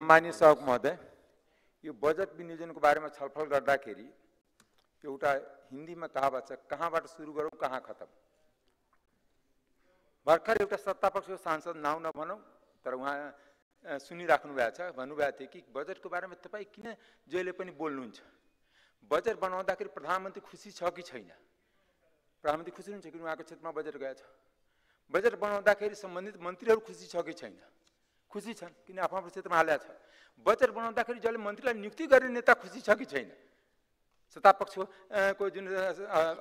माननीय सभामुख महोदय, यो बजेट विनियोजनको बारेमा छलफल गर्दाखेरि एउटा हिन्दीमा कहावत छ, कहाँबाट सुरु गरौँ कहाँ खतम। भर्खर एउटा सत्तापक्षको सांसद नाउँ नभनौँ तर उहाँ सुनिराख्नु भएको छ, भन्नुभएको थियो कि बजेटको बारेमा तपाईँ किन जहिले पनि बोल्नुहुन्छ, बजेट बनाउँदाखेरि प्रधानमन्त्री खुसी छ कि छैन। प्रधानमन्त्री खुसी हुनुहुन्छ कि उहाँको क्षेत्रमा बजेट गएछ। बजेट बनाउँदाखेरि सम्बन्धित मन्त्रीहरू खुसी छ कि छैन। खुसी छन् किन आफ्नो आफ्नो क्षेत्रमा हालेको छ। बजेट बनाउँदाखेरि जसले मन्त्रीलाई नियुक्ति गर्ने नेता खुसी छ कि छैन। सत्तापक्षको जुन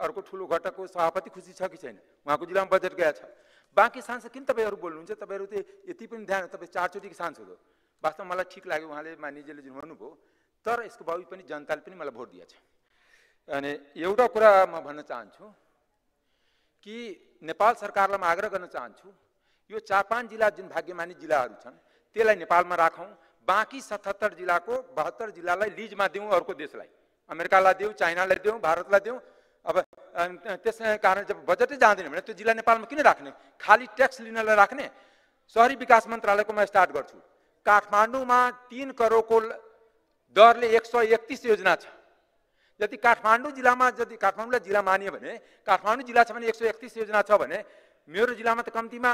अर्को ठुलो घटकको सभापति खुसी छ कि छैन, उहाँको जिल्लामा बजेट गएछ। बाँकी सांसद किन तपाईँहरू बोल्नुहुन्छ, तपाईँहरू त यति पनि ध्यान, तपाईँ 4 चोटिको सांसद हो। वास्तवमा मलाई ठिक लाग्यो उहाँले मानिजीले जुन भन्नुभयो, तर यसको बावजुद पनि जनताले पनि मलाई भोट दिएछ। अनि एउटा कुरा म भन्न चाहन्छु कि नेपाल सरकारलाई म आग्रह गर्न चाहन्छु, यो 4-5 जिल्ला जुन भाग्यमानी जिल्लाहरू छन् त्यसलाई नेपालमा राखौँ, बाँकी 77 जिल्लाको 72 जिल्लालाई लिजमा दिउँ, अर्को देशलाई, अमेरिकालाई दिउँ, चाइनालाई दिउँ, भारतलाई दिउँ। अब त्यसै कारण जब बजेटै जाँदैन भने त्यो जिल्ला नेपालमा किन राख्ने, खालि ट्याक्स लिनलाई राख्ने। शहरी विकास मन्त्रालयको म स्टार्ट गर्छु। काठमाडौँमा 3 करोडको दरले 131 योजना छ। यदि काठमाडौँ जिल्लामा, यदि काठमाडौँलाई जिल्ला मानियो भने, काठमाडौँ जिल्ला छ भने 131 योजना छ भने मेरो जिल्लामा त कम्तीमा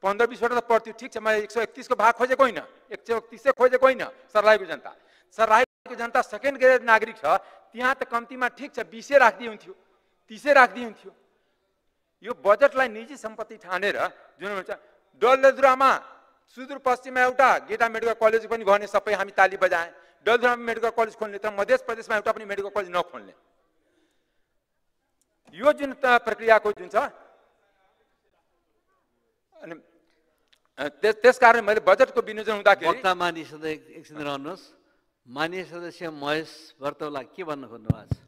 15-20 वटा त पर्थ्यो। ठिक छ, म 131 को भाग खोजेको होइन, 131 खोजेको होइन। सर्लाहीको जनता, सर्लाहीको जनता सेकेन्ड ग्रेड नागरिक छ, त्यहाँ त कम्तीमा ठिक छ 20 राखिदिए हुन्थ्यो, 30 राखिदिए हुन्थ्यो। यो बजेटलाई निजी सम्पत्ति ठानेर जुन हुन्छ, डलधुरामा सुदूरपश्चिममा एउटा गेटा मेडिकल कलेज पनि भने सबै हामी ताली बजाए। डलधुरामा मेडिकल कलेज खोल्ने तर मध्य प्रदेशमा एउटा पनि मेडिकल कलेज नखोल्ने। यो जुन प्रक्रियाको जुन छ, अनि त्यसकारण मैले बजेटको विनियोजन हुँदाखेरि वक्ता माननीय सदस्य एकछिन रहनुहोस्। माननीय सदस्य महेश भर्तौला के भन्न खोज्नु भएको छ?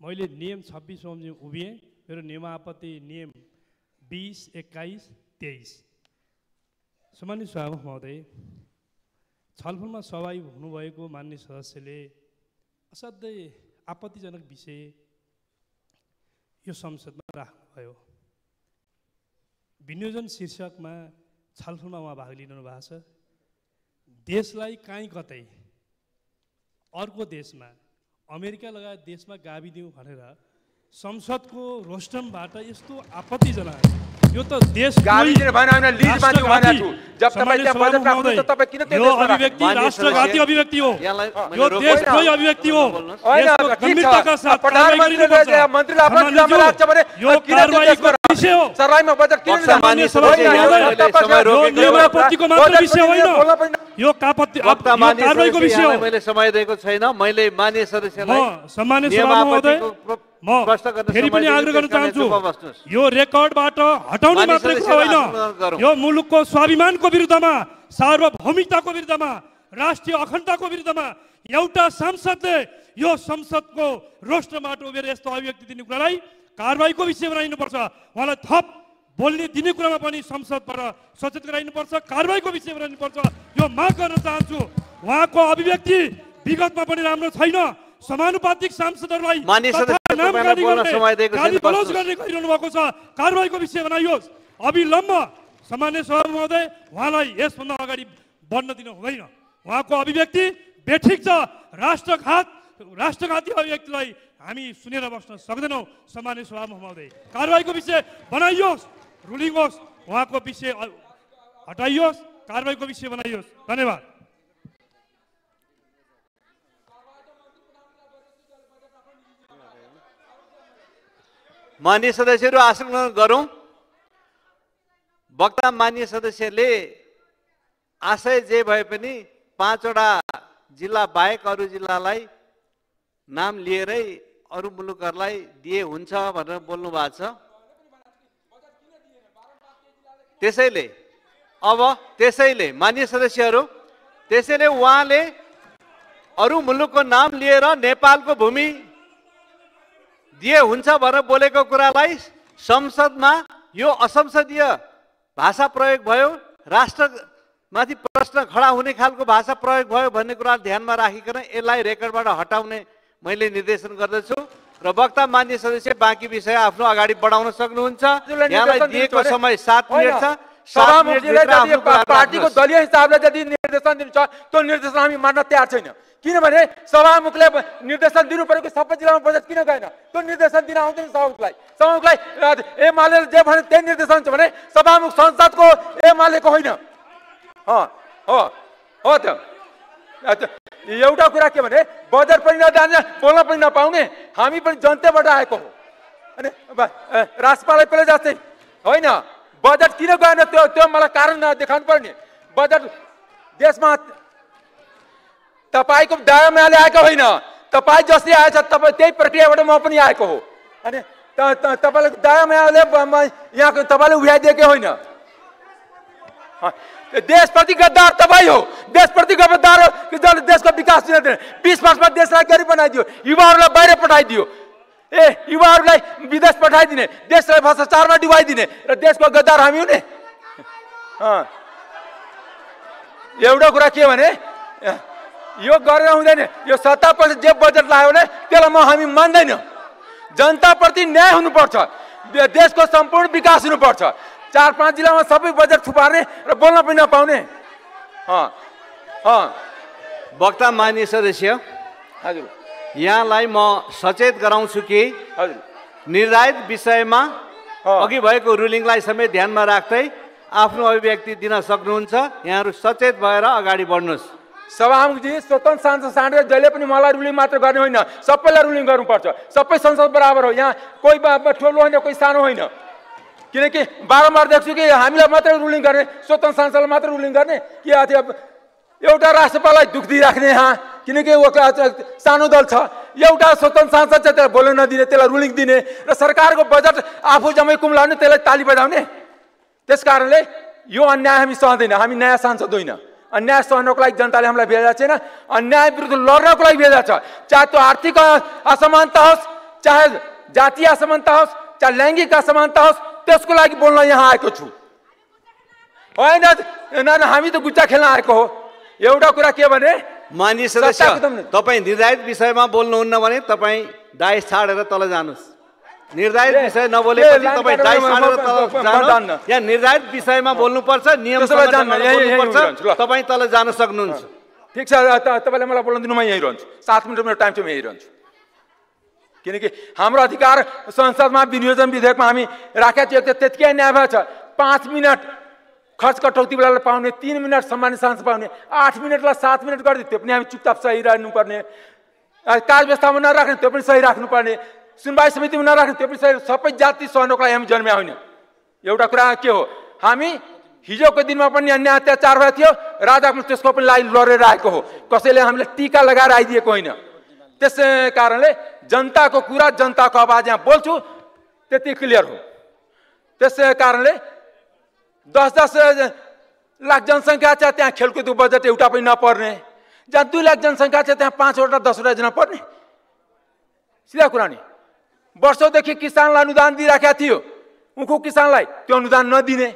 मैले नियम 26 बमोजिम उभिएँ। मेरो नियमापत्ति नियम 20, 21, 23। सम्मानित सभामुख महोदय, छलफलमा सहभागी हुनुभएको माननीय सदस्यले असाध्यै आपत्तिजनक विषय यो संसदमा राख्नुभयो। विनियोजन शीर्षकमा छलफलमा उहाँ भाग लिनु भएको छ। देशलाई काहीँ कतै अर्को देशमा, अमेरिका लगायत देशमा गाभिदिउँ भनेर संसदको रोस्टमबाट यस्तो आपत्तिजनक, यो त देश गाभिदिने भएन हैन, लिजमा दिउँ भनेको छु। जब तपाईँ त्यहाँ बजेट राख्नु त तपाईँ किन त्यो देशमा अभिव्यक्ति राष्ट्रघाती अभिव्यक्ति हो, यो देशद्रोही अभिव्यक्ति हो। यसको गम्भीरताका साथ प्रधानमन्त्रीले मन्त्रीलाई आफ्नो जिल्लामा राख्छ भने यो कारबाहीको विषय हो। सर्लाहीमा बजेट किन माननीय सदस्य नियमावलीको मात्र विषय होइन, यो कारबाहीको विषय हो। मैले समय दिएको छैन। मैले माननीय सदस्यलाई सम्मान्य सभामुख महोदय, म फेरि पनि आग्रह गर्न चाहन्छु, यो रेकर्डबाट हटाउने मात्रै कुरा होइन, यो मुलुकको स्वाभिमानको विरुद्धमा, सार्वभौमिकताको विरुद्धमा, राष्ट्रिय अखण्डताको विरुद्धमा एउटा सांसदले यो संसदको रोस्टरबाट उभिएर यस्तो अभिव्यक्ति दिने कुरालाई कारबाहीको विषय बनाइनुपर्छ। उहाँलाई थप बोल्ने दिने कुरामा पनि संसदबाट सचेत गराइनुपर्छ, कारबाहीको विषय बनाइनुपर्छ, यो माग गर्न चाहन्छु। उहाँको अभिव्यक्ति विगतमा पनि राम्रो छैन। समानुपातिक सांसदहरूलाई गाली गलौज गर्ने गरिरहनु भएको छ, कारबाहीको विषय बनाइयोस् अविलम्ब। सामान्य सभामुख महोदय, उहाँलाई यसभन्दा अगाडि बढ्न दिनु हुँदैन। उहाँको अभिव्यक्ति बेठिक छ। राष्ट्रघाती अभिव्यक्तिलाई हामी सुनेर बस्न सक्दैनौँ। सामान्य सभामुख महोदय, कारबाहीको विषय बनाइयोस्, रुलिङ होस्, उहाँको विषय हटाइयोस्, कारबाहीको विषय बनाइयोस्। धन्यवाद। माननीय सदस्यहरू आसन गरौँ। वक्ता माननीय सदस्यले आशय जे भए पनि 5 वटा जिल्ला बाहेक अरू जिल्लालाई नाम लिएरै अरू मुलुकहरूलाई दिए हुन्छ भनेर बोल्नु भएको छ। त्यसैले माननीय सदस्यहरू, त्यसैले उहाँले अरू मुलुकको नाम लिएर नेपालको भूमि दिए हुन्छ भनेर बोलेको कुरालाई संसदमा यो असंसदीय भाषा प्रयोग भयो, राष्ट्रमाथि प्रश्न खडा हुने खालको भाषा प्रयोग भयो भन्ने कुरा ध्यानमा राखिकन यसलाई रेकर्डबाट हटाउने मैले निर्देशन गर्दछु। र वक्ता माननीय सदस्य बाँकी विषय आफ्नो अगाडि बढाउन सक्नुहुन्छ। यहाँलाई दिएको समय 7 मिनेट छ। सभामुखजीलाई जति पार्टीको दलीय हिसाबले यदि निर्देशन दिनु छ त्यो निर्देशन हामी मान्न तयार छैन। किनभने सभामुखले निर्देशन दिनु परेको सबै जिल्लामा बजेट किन गएन? त्यो निर्देशन दिन आउँदैन सभामुखलाई। सभामुखलाई एमाले जे भने त्यही निर्देशन छ भने सभामुख संसदको एमालेको होइन। हो त एउटा कुरा के भने बजेट पनि नजाने बोल्न पनि नपाउने हामी पनि जनताबाट आएको हो। अनि राजपाललाई पहिले जस्तै होइन बजेट किन गएन त्यो मलाई कारण देखाउनु पर्ने। बजेट देशमा तपाईँको दायामाले आएको होइन, तपाईँ जसले आएछ तपाईँ त्यही प्रक्रियाबाट म पनि आएको हो। अनि तपाईँले दायामाले यहाँको तपाईँले उठाइदिएकै होइन। देशप्रति गद्दार तपाईँ हो, देशप्रति गद्दार हो। देशको विकास दिन 20 वर्षमा देशलाई गरीब बनाइदियो, युवाहरूलाई बाहिर पठाइदियो, युवाहरूलाई विदेश पठाइदिने, देशलाई भ्रष्टाचारमा डुबाइदिने र देशको गद्दार हामी हुने। एउटा कुरा के भने यो गरेर हुँदैन। यो सत्तापछि जे बजेट लाग्यो भने त्यसलाई हामी मान्दैन। जनताप्रति न्याय हुनुपर्छ, देशको सम्पूर्ण विकास हुनुपर्छ। 4-5 जिल्लामा सबै बजेट थुपार्ने र बोल्न पनि नपाउने। वक्ता मान्य सदस्य, हजुर यहाँलाई म सचेत गराउँछु कि निर्धारित विषयमा अघि भएको रुलिङलाई समेत ध्यानमा राख्दै आफ्नो अभिव्यक्ति दिन सक्नुहुन्छ। यहाँहरू सचेत भएर अगाडि बढ्नुहोस्। सभामुखजी स्वतन्त्र सांसद साँडेर जहिले पनि मलाई रुलिङ मात्र गर्ने होइन, सबैलाई रुलिङ गर्नुपर्छ। सबै संसद बराबर हो, यहाँ कोही ठुलो होइन कोही सानो होइन। किनकि बारम्बार देख्छु कि हामीलाई मात्रै रुलिङ गर्ने, स्वतन्त्र सांसदलाई मात्र रुलिङ गर्ने कि एउटा राष्ट्रपाललाई दुख दिइराख्ने यहाँ। किनकि सानो दल छ, एउटा स्वतन्त्र सांसद चाहिँ त्यसलाई बोल्न नदिने, त्यसलाई रुलिङ दिने र सरकारको बजेट आफू जम्मै कुम्लाउने, त्यसलाई ताली बजाउने। त्यस कारणले यो अन्याय हामी सहँदैन। हामी नयाँ सांसद होइन, अन्याय सहनको लागि जनताले हामीलाई भेजा छैन, अन्याय विरुद्ध लड्नको लागि भेजा छ। चाहे त्यो आर्थिक असमानता होस्, चाहे जातीय असमानता होस्, चाहे लैङ्गिक असमानता होस्, त्यसको लागि बोल्न यहाँ आएको छु। होइन हामी त गुच्चा खेल्न आएको हो। एउटा कुरा के भने मान्य सदस्य, तपाईँ निर्धारित विषयमा बोल्नुहुन्न भने तपाईँ डाइस छाडेर तल जानुहोस्। निर्धारित विषय नबोलेपछि तपाईँ डाइस छाडेर तल जानुहोस्। यहाँ निर्धारित विषयमा बोल्नुपर्छ, नियमसँग बोल्नुपर्छ। तपाईँ तल जान सक्नुहुन्छ। ठिक छ, तपाईँले मलाई बोल्न दिनु, म यहीँ रहन्छु। 7 मिनट मेरो टाइम छ, म यहीँ रहन्छु। किनकि हाम्रो अधिकार संसदमा विनियोजन विधेयकमा हामी राखेका थियौँ, त्यतिकै न्याय भएको छ। 5 मिनट खर्च कटौती बेला पाउने, 3 मिनट सम्मानित सांसद पाउने, 8 मिनटलाई 7 मिनट गरिदियो, त्यो पनि हामी चुपचाप सही राख्नुपर्ने। कार्य व्यवस्थामा नराख्ने, त्यो पनि सही राख्नुपर्ने। सुनवाई समितिमा नराख्ने, त्यो पनि सही। सबै जाति सहनको लागि हामी जन्म्या होइन। एउटा कुरा के हो, हामी हिजोको दिनमा पनि अन्याय अत्याचार भएको थियो, राजाको त्यसको पनि लागि लडेर आएको हो। कसैले हामीलाई टीका लगाएर आइदिएको होइन। त्यसै कारणले जनताको कुरा, जनताको आवाज यहाँ बोल्छु, त्यति क्लियर हो। त्यसै कारणले 10-10 लाख जनसङ्ख्या छ, त्यहाँ खेलकुदको बजेट एउटा पनि नपर्ने। जहाँ 2 लाख जनसङ्ख्या छ त्यहाँ 5वटा 10वटा जना पर्ने। सिधा कुरा नि, वर्षौँदेखि किसानलाई अनुदान दिइराखेका थियो, उनको किसानलाई त्यो अनुदान नदिने।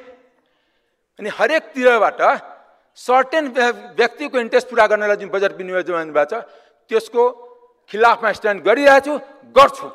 अनि हरेक तिरबाट सर्टेन व्यक्तिको इन्ट्रेस्ट पुरा गर्नलाई जुन बजेट विनियोजन भएको छ त्यसको खिलाफमा स्ट्यान्ड गरिरहेछु, गर्छु।